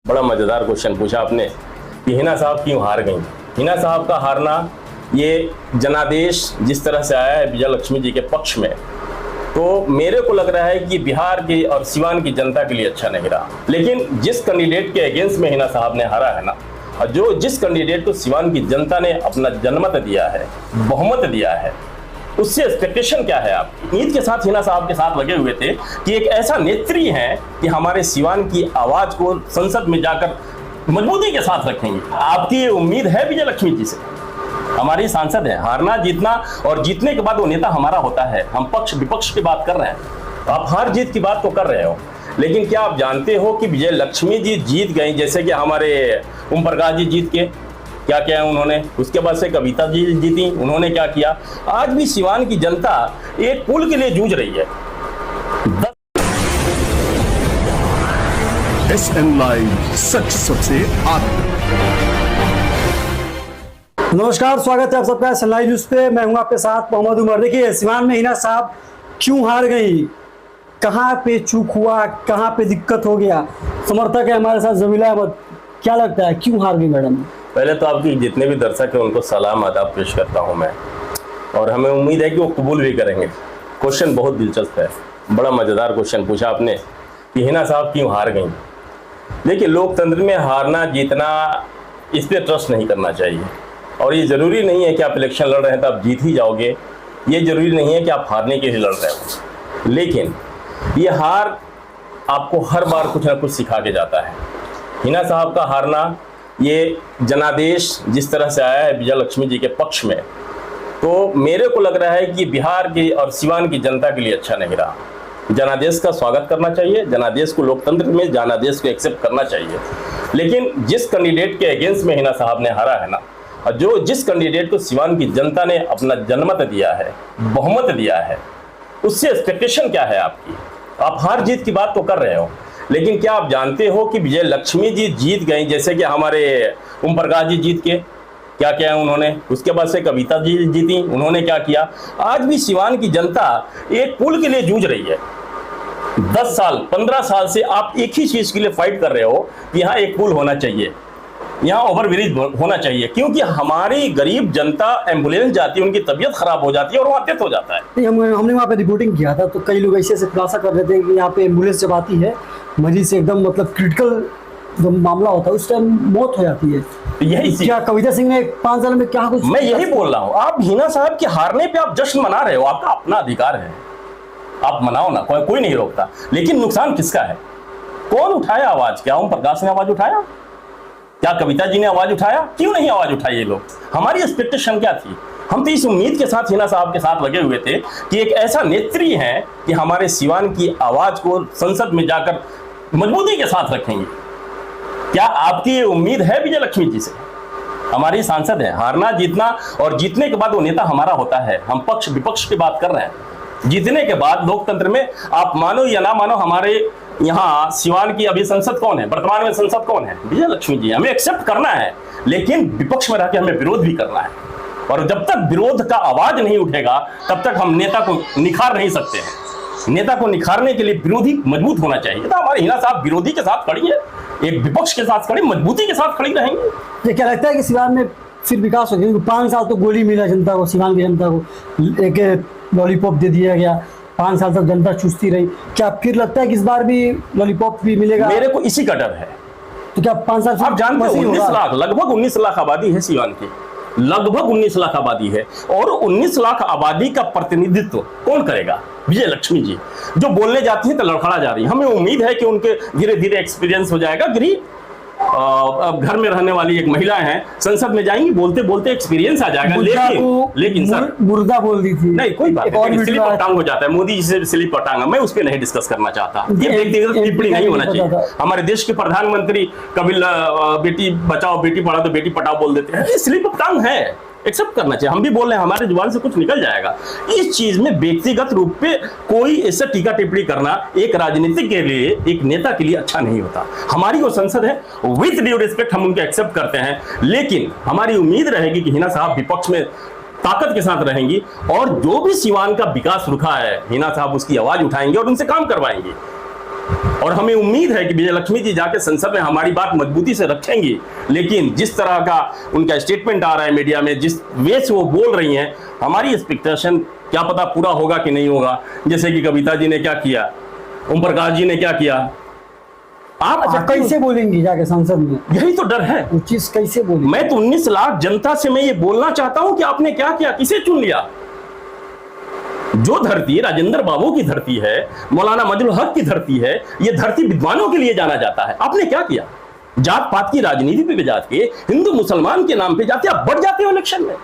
बड़ा मज़ेदार क्वेश्चन पूछा आपने कि हिना साहब क्यों हार गई। हिना साहब का हारना ये जनादेश जिस तरह से आया है विजय लक्ष्मी जी के पक्ष में, तो मेरे को लग रहा है कि बिहार की और सिवान की जनता के लिए अच्छा नहीं रहा। लेकिन जिस कैंडिडेट के अगेंस्ट में हिना साहब ने हारा है ना, और जिस कैंडिडेट को सिवान की जनता ने अपना जनमत दिया है, बहुमत दिया है, उससे एक्सपेक्टेशन क्या है आपकी? ईद के साथ हिना साहब के साथ लगे हुए थे कि एक ऐसा नेत्री है कि हमारे सिवान की आवाज को संसद में जाकर मजबूती के साथ रखेंगे। आपकी ये उम्मीद है विजय लक्ष्मी जी से? हमारी सांसद है, हारना जीतना और जीतने के बाद वो नेता हमारा होता है। हम पक्ष विपक्ष की बात कर रहे हैं, आप हार जीत की बात तो कर रहे हो, लेकिन क्या आप जानते हो कि विजय लक्ष्मी जी जीत गई? जैसे कि हमारे ओम प्रकाश जी जीत के क्या किया उन्होंने, उसके बाद से कविता जी जीती, उन्होंने क्या किया? आज भी सिवान की जनता एक पुल के लिए जूझ रही है। SN लाइव, सच सबसे आगे। नमस्कार, स्वागत है आप सबका SN लाइव न्यूज पे। मैं हूं आपके साथ मोहम्मद उमर। देखिए, सिवान में हिना साहब क्यों हार गई, कहां पे चूक हुआ, कहां पे दिक्कत हो गया? समर्थक है हमारे साथ जमीला अहमद, क्या लगता है क्यों हार गई मैडम? पहले तो आपकी जितने भी दर्शक हैं उनको सलाम आदाब पेश करता हूं मैं, और हमें उम्मीद है कि वो कबूल भी करेंगे। क्वेश्चन बहुत दिलचस्प है, बड़ा मज़ेदार क्वेश्चन पूछा आपने कि हिना साहब क्यों हार गई। देखिए, लोकतंत्र में हारना जीतना, इस पर ट्रस्ट नहीं करना चाहिए। और ये ज़रूरी नहीं है कि आप इलेक्शन लड़ रहे हैं तो आप जीत ही जाओगे, ये ज़रूरी नहीं है कि आप हारने के लिए लड़ रहे हो। लेकिन ये हार आपको हर बार कुछ ना कुछ सिखा के जाता है। हिना साहब का हारना ये जनादेश जिस तरह से आया है विजय लक्ष्मी जी के पक्ष में, तो मेरे को लग रहा है कि बिहार की और सिवान की जनता के लिए अच्छा नहीं रहा। जनादेश का स्वागत करना चाहिए, जनादेश को लोकतंत्र में जनादेश को एक्सेप्ट करना चाहिए। लेकिन जिस कैंडिडेट के अगेंस्ट में हिना साहब ने हारा है ना, और जिस कैंडिडेट को सिवान की जनता ने अपना जनमत दिया है, बहुमत दिया है, उससे एक्सपेक्टेशन क्या है आपकी? आप हार जीत की बात तो कर रहे हो, लेकिन क्या आप जानते हो कि विजय लक्ष्मी जी जीत गई? जैसे कि हमारे ओम प्रकाश जी जीत के क्या किया उन्होंने, उसके बाद से कविता जी जीती, उन्होंने क्या किया? आज भी सिवान की जनता एक पुल के लिए जूझ रही है। 10 साल 15 साल से आप एक ही चीज के लिए फाइट कर रहे हो कि यहाँ एक पुल होना चाहिए, यहाँ ओवरब्रिज होना चाहिए, क्योंकि हमारी गरीब जनता एम्बुलेंस जाती है, उनकी तबीयत खराब हो जाती है और वहाँ डेथ हो जाता है। हमने वहाँ पे रिपोर्टिंग किया था, तो कई लोग ऐसे खुलासा कर रहे थे कि यहाँ पे एम्बुलेंस जब आती है, मरीज से एकदम मतलब क्रिटिकल जो मामला होता है उस टाइम मौत हो जाती है। यही क्या कविता सिंह ने 5 साल में क्या कुछ? मैं यही बोल रहा हूँ, आप हिना साहब के हारने पे आप जश्न मना रहे हो, आपका अपना अधिकार है, आप मनाओ ना, कोई नहीं रोकता। लेकिन नुकसान किसका है? कौन उठाया आवाज? क्या ओम प्रकाश ने आवाज उठाया? क्या कविता जी ने आवाज उठाया? क्यों नहीं आवाज उठाई ये लोग? हमारी एक्सपेक्टेशन क्या थी? हम तो इस उम्मीद के साथ हिना साहब के साथ लगे हुए थे कि एक ऐसा नेत्री है कि हमारे सिवान की आवाज को संसद में जाकर मजबूती के साथ रखेंगे। क्या आपकी ये उम्मीद है विजय लक्ष्मी जी से? हमारी सांसद है, हारना जीतना और जीतने के बाद वो नेता हमारा होता है। हम पक्ष विपक्ष की बात कर रहे हैं। जीतने के बाद लोकतंत्र में आप मानो या ना मानो, हमारे यहाँ सिवान की अभी संसद कौन है? वर्तमान में संसद कौन है? विजय लक्ष्मी जी। हमें एक्सेप्ट करना है, लेकिन विपक्ष में रहकर हमें विरोध भी करना है। और जब तक विरोध का आवाज नहीं उठेगा तब तक हम नेता को निखार नहीं सकते हैं। नेता को निखारने के लिए विरोधी मजबूत होना चाहिए। तो हमारे हिना साहब विरोधी के साथ खड़ी है, एक विपक्ष के साथ खड़ी, मजबूती के साथ खड़ी रहेंगे। ये क्या लगता है कि सिवान में फिर विकास हो गया? 5 साल तो गोली मिला जनता को, सिवान की जनता को एक लॉलीपॉप दे दिया गया, 5 साल तक जनता चूसती रही। क्या फिर लगता है कि इस बार भी लॉलीपॉप भी मिलेगा? मेरे को इसी का डर है। तो क्या 5 साल आप जानते हो 19 लाख, लगभग 19 लाख आबादी है सिवान की, लगभग 19 लाख आबादी है, और 19 लाख आबादी का प्रतिनिधित्व कौन करेगा? विजय लक्ष्मी जी। जो बोलने जाती है तो लड़खड़ा जा रही है। हमें उम्मीद है कि उनके धीरे धीरे एक्सपीरियंस हो जाएगा। घर में रहने वाली एक महिला है, संसद में जाएंगी, बोलते बोलते एक्सपीरियंस आ जाएगा। लेकिन सर मुर्दा बोल दी थी, नहीं कोई बात नहीं, स्लिप ऑफ टंग हो जाता है। मोदी जी से स्लिप ऑफ टंग, मैं उस पर नहीं डिस्कस करना चाहता। ये व्यक्तिगत टिप्पणी नहीं होना चाहिए। हमारे देश के प्रधानमंत्री कभी बेटी बचाओ बेटी पढ़ाओ तो बेटी पढ़ाओ बोल देते हैं, स्लिप ऑफ टंग है, एक्सेप्ट करना चाहिए। हम भी बोल रहे हैं, हमारे जुबान से कुछ निकल जाएगा। इस चीज में व्यक्तिगत रूप पे कोई ऐसा टीका टिप्पणी करना एक राजनीतिक के लिए, एक नेता के लिए अच्छा नहीं होता। हमारी वो संसद है, विद ड्यू रिस्पेक्ट हम उनके एक्सेप्ट करते हैं, लेकिन हमारी उम्मीद रहेगी कि हिना साहब विपक्ष में ताकत के साथ रहेंगी, और जो भी सिवान का विकास रुका है हिना साहब उसकी आवाज उठाएंगे और उनसे काम करवाएंगे। और हमें उम्मीद है कि विजयलक्ष्मी जी जाके संसद में हमारी बात मजबूती से रखेंगी। लेकिन जिस तरह का उनका स्टेटमेंट आ रहा है मीडिया में, जिस वे से वो बोल रही हैं, हमारी एक्सपेक्टेशन क्या पता पूरा होगा कि नहीं होगा। जैसे कि कविता जी ने क्या किया, ओम प्रकाश जी ने क्या किया। आप कैसे बोलेंगी जाके संसद में? यही तो डर है। वो चीज कैसे बोलेंगी? मैं तो 19 लाख जनता से मैं ये बोलना चाहता हूं कि आपने क्या किया, किसे चुन लिया। जो धरती राजेंद्र बाबू की धरती है, मौलाना मजरुल हक की धरती है, ये धरती विद्वानों के लिए जाना जाता है। आपने क्या किया? जात पात की राजनीति पे जात के, हिंदू मुसलमान के नाम पे जाते आप बढ़ जाते हो इलेक्शन में।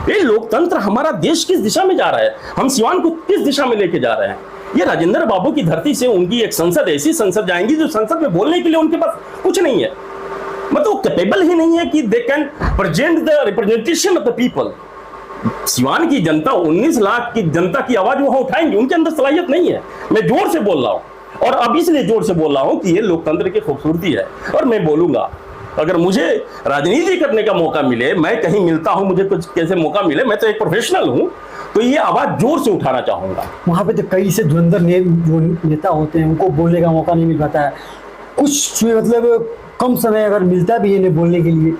ये लोकतंत्र, हमारा देश किस दिशा में जा रहा है, हम सिवान को किस दिशा में लेके जा रहे हैं। ये राजेंद्र बाबू की धरती से उनकी एक संसद, ऐसी संसद जाएंगी जो संसद में बोलने के लिए उनके पास कुछ नहीं है, मतलब कैपेबल ही नहीं है कि they can present the representation of the people. Siwan की जनता, 19 लाख की जनता की आवाज वहां उठाएंगे, उनके अंदर सलाहियत नहीं है। मैं जोर से बोल रहा हूं, और अब इसलिए जोर से बोल रहा हूं कि ये लोकतंत्र की खूबसूरती है। और मैं बोलूंगा, अगर मुझे राजनीति करने का मौका मिले, मैं कहीं मिलता हूं, मुझे कुछ कैसे मौका मिले, मैं तो एक प्रोफेशनल हूं, तो ये आवाज जोर से उठाना चाहूंगा। वहाँ पे तो कई से धुरंधर जो नेता होते हैं, उनको बोलने का मौका नहीं मिल पाता है। कुछ मतलब कम समय अगर मिलता भी है इन्हें बोलने के लिए,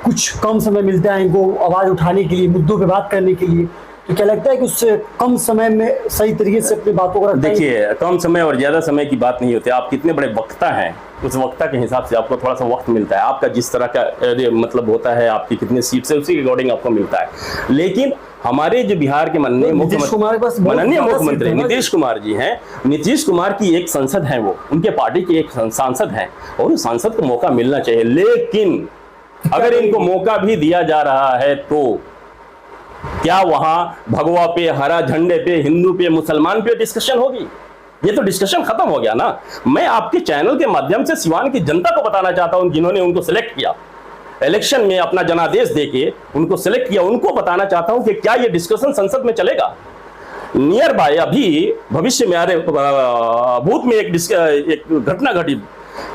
कुछ कम समय मिलता है इनको आवाज़ उठाने के लिए, मुद्दों पे बात करने के लिए, तो क्या लगता है कि उससे कम समय में सही तरीके से अपनी बातों को रखना? देखिए, कम समय और ज़्यादा समय की बात नहीं होती। आप कितने बड़े वक्ता हैं, उस वक्ता के हिसाब से आपको थोड़ा सा वक्त मिलता है। आपका जिस तरह का मतलब होता है, आपकी कितनी सीट से, उसी के अकॉर्डिंग आपको मिलता है। लेकिन हमारे जो बिहार के माननीय मुख्यमंत्री नीतीश कुमार जी हैं, नीतीश कुमार की एक संसद है, वो उनके पार्टी के एक सांसद हैं, और उस सांसद को मौका मिलना चाहिए। लेकिन अगर इनको मौका भी दिया जा रहा है तो क्या वहां भगवा पे, हरा झंडे पे, हिंदू पे, मुसलमान पे डिस्कशन होगी? ये तो डिस्कशन खत्म हो गया ना। मैं आपके चैनल के माध्यम से सिवान की जनता को बताना चाहता हूं, जिन्होंने उनको सिलेक्ट किया इलेक्शन में, अपना जनादेश देके उनको सिलेक्ट किया, उनको बताना चाहता हूं कि क्या ये डिस्कशन संसद में चलेगा। नियर बाय अभी भविष्य में, अरे भूत में एक घटना घटी।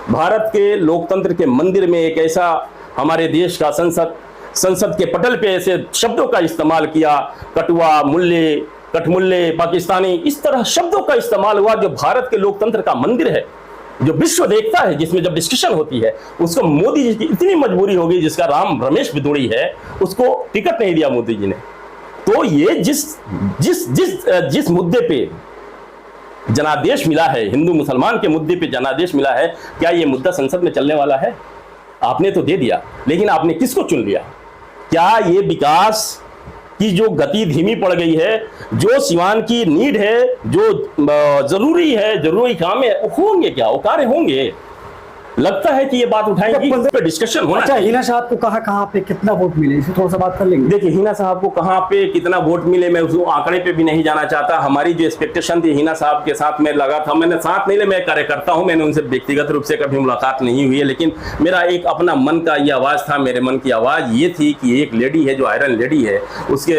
भारत के लोकतंत्र के मंदिर में एक ऐसा हमारे देश का संसद के पटल पे ऐसे शब्दों का इस्तेमाल किया, कटुआ, मुल्ले, कठमुल्ले, पाकिस्तानी, इस तरह शब्दों का इस्तेमाल हुआ, जो भारत के लोकतंत्र का मंदिर है, जो विश्व देखता है, जिसमें जब डिस्कशन होती है, उसको मोदी जी की इतनी मजबूरी हो गई, जिसका राम रमेश बिदुड़ी है, उसको टिकट नहीं दिया मोदी जी ने। तो ये जिस मुद्दे पे जनादेश मिला है, हिंदू मुसलमान के मुद्दे पे जनादेश मिला है, क्या ये मुद्दा संसद में चलने वाला है? आपने तो दे दिया, लेकिन आपने किसको चुन लिया? क्या ये विकास की जो गति धीमी पड़ गई है, जो सिवान की नीड है, जो जरूरी है, जरूरी काम है, होंगे क्या? वो कार्य होंगे? लगता है कि ये बात उठाएंगे, इस पे डिस्कशन होना। अच्छा, हिना साहब को कहाँ पे कितना वोट मिले, इसे थोड़ा सा बात कर लेंगे। देखिए, हिना साहब को कहाँ पे कितना वोट मिले, मैं उस आंकड़े पे भी नहीं जाना चाहता। हमारी जो एक्सपेक्टेशन थी, हिना साहब के साथ मैं लगा था, मैंने साथ नहीं ले, मैं कार्यकर्ता हूँ, मैंने उनसे व्यक्तिगत रूप से कभी मुलाकात नहीं हुई है, लेकिन मेरा एक अपना मन का ये आवाज़ था, मेरे मन की आवाज़ ये थी कि एक लेडी है, जो आयरन लेडी है, उसके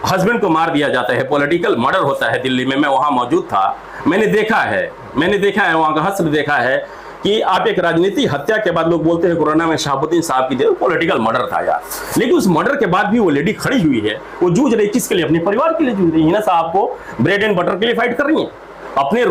हस्बैंड को मार दिया जाता है, पॉलिटिकल मर्डर होता है दिल्ली में। मैं वहाँ मौजूद था, मैंने देखा है वहाँ का हश्र देखा है कि आप एक राजनीति हत्या के बाद, लोग बोलते हैं कोरोना में शहाबुद्दीन साहब की देर पॉलिटिकल मर्डर था यार, लेकिन उस मर्डर के बाद भी वो लेडी खड़ी हुई है, वो जूझ रही, किसके लिए? अपने परिवार के लिए जूझ रही है। हिना साहब को ब्रेड एंड बटर के लिए फाइट कर रही है, अपने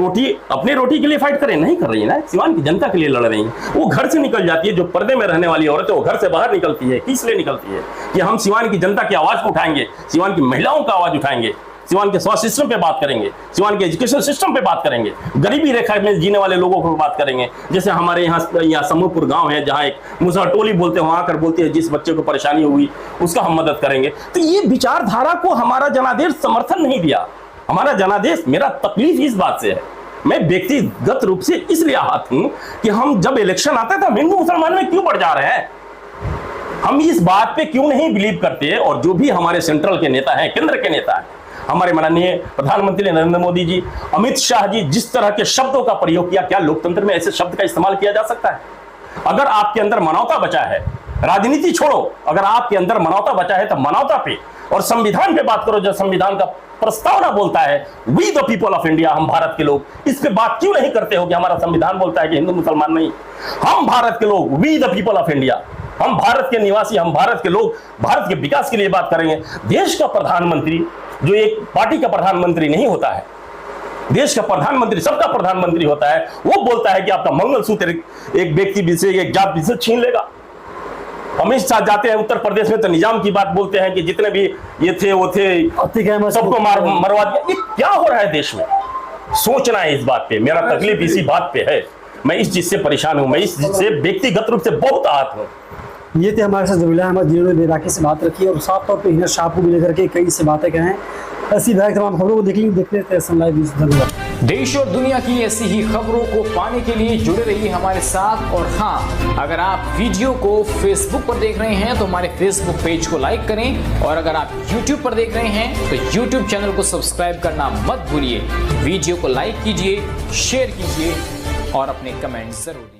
रोटी के लिए फाइट कर रही, नहीं कर रही है ना, सिवान की जनता के लिए लड़ रही है। वो घर से निकल जाती है, जो पर्दे में रहने वाली औरत है, वो घर से बाहर निकलती है, किस लिए निकलती है? कि हम सिवान की जनता की आवाज को उठाएंगे, सिवान की महिलाओं का आवाज उठाएंगे, सिवान के स्वास्थ्य सिस्टम पे बात करेंगे, सिवान के एजुकेशन सिस्टम पे बात करेंगे, गरीबी रेखा में जीने वाले लोगों को बात करेंगे। जैसे हमारे यहाँ समूहपुर गांव है, जहाँ एक मुसहटोली बोलते हैं, वहां आकर बोलती है जिस बच्चे को परेशानी हुई उसका हम मदद करेंगे। तो ये विचारधारा को हमारा जनादेश समर्थन नहीं दिया। हमारा जनादेश, मेरा तकलीफ इस बात से है, मैं व्यक्तिगत रूप से इसलिए आहत हूं कि हम जब इलेक्शन आता है तो हिंदू मुसलमान में क्यों बढ़ जा रहे हैं? हम इस बात पे क्यों नहीं बिलीव करते? और जो भी हमारे सेंट्रल के नेता हैं, केंद्र के नेता हैं, हमारे माननीय प्रधानमंत्री नरेंद्र मोदी जी, अमित शाह जी, जिस तरह के शब्दों का प्रयोग किया, क्या लोकतंत्र में ऐसे शब्द का इस्तेमाल किया जा सकता है? अगर आपके अंदर मानवता बचा है, राजनीति छोड़ो, अगर आपके अंदर मानवता बचा है तो मानवता पे और संविधान पे बात करो। जो संविधान का प्रस्तावना बोलता है we the people of India, हम भारत के लोग, इस पे बात क्यों नहीं करते हो कि हमारा संविधान बोलता है कि हिंदू मुसलमान नहीं, हम भारत के लोग, we the people of India, हम भारत के निवासी, हम भारत के लोग, भारत के विकास के लिए बात करेंगे। देश का प्रधानमंत्री जो एक पार्टी का प्रधानमंत्री नहीं होता है, देश का प्रधानमंत्री, सबका प्रधानमंत्री होता है, वो बोलता है कि आपका मंगलसूत्र एक व्यक्ति विशेष, एक जात विशेष छीन लेगा। अमित शाह जाते हैं उत्तर प्रदेश में तो निजाम की बात बोलते हैं कि जितने भी ये थे वो थे, सबको मरवा दिया। ये क्या हो रहा है देश में? सोचना है इस बात पे। मेरा तकलीफ इसी बात पे है। मैं इस चीज से परेशान हूं, मैं इस चीज से व्यक्तिगत रूप से बहुत आहत हूं। ये थे हमारे साथ जमीला अहमद, जिन्होंने बेबाकी से बात रखी और साफ तौर पे हिना शाह को भी लेकर के कई से बातें कहें। ऐसी भाई तमाम खबरों को देखते हैं सनलाइव न्यूज़। धन्यवाद। देश और दुनिया की ऐसी ही खबरों को पाने के लिए जुड़े रहिए हमारे साथ। और हाँ, अगर आप वीडियो को फेसबुक पर देख रहे हैं तो हमारे फेसबुक पेज को लाइक करें, और अगर आप यूट्यूब पर देख रहे हैं तो यूट्यूब चैनल को सब्सक्राइब करना मत भूलिए। वीडियो को लाइक कीजिए, शेयर कीजिए और अपने कमेंट जरूर दीजिए।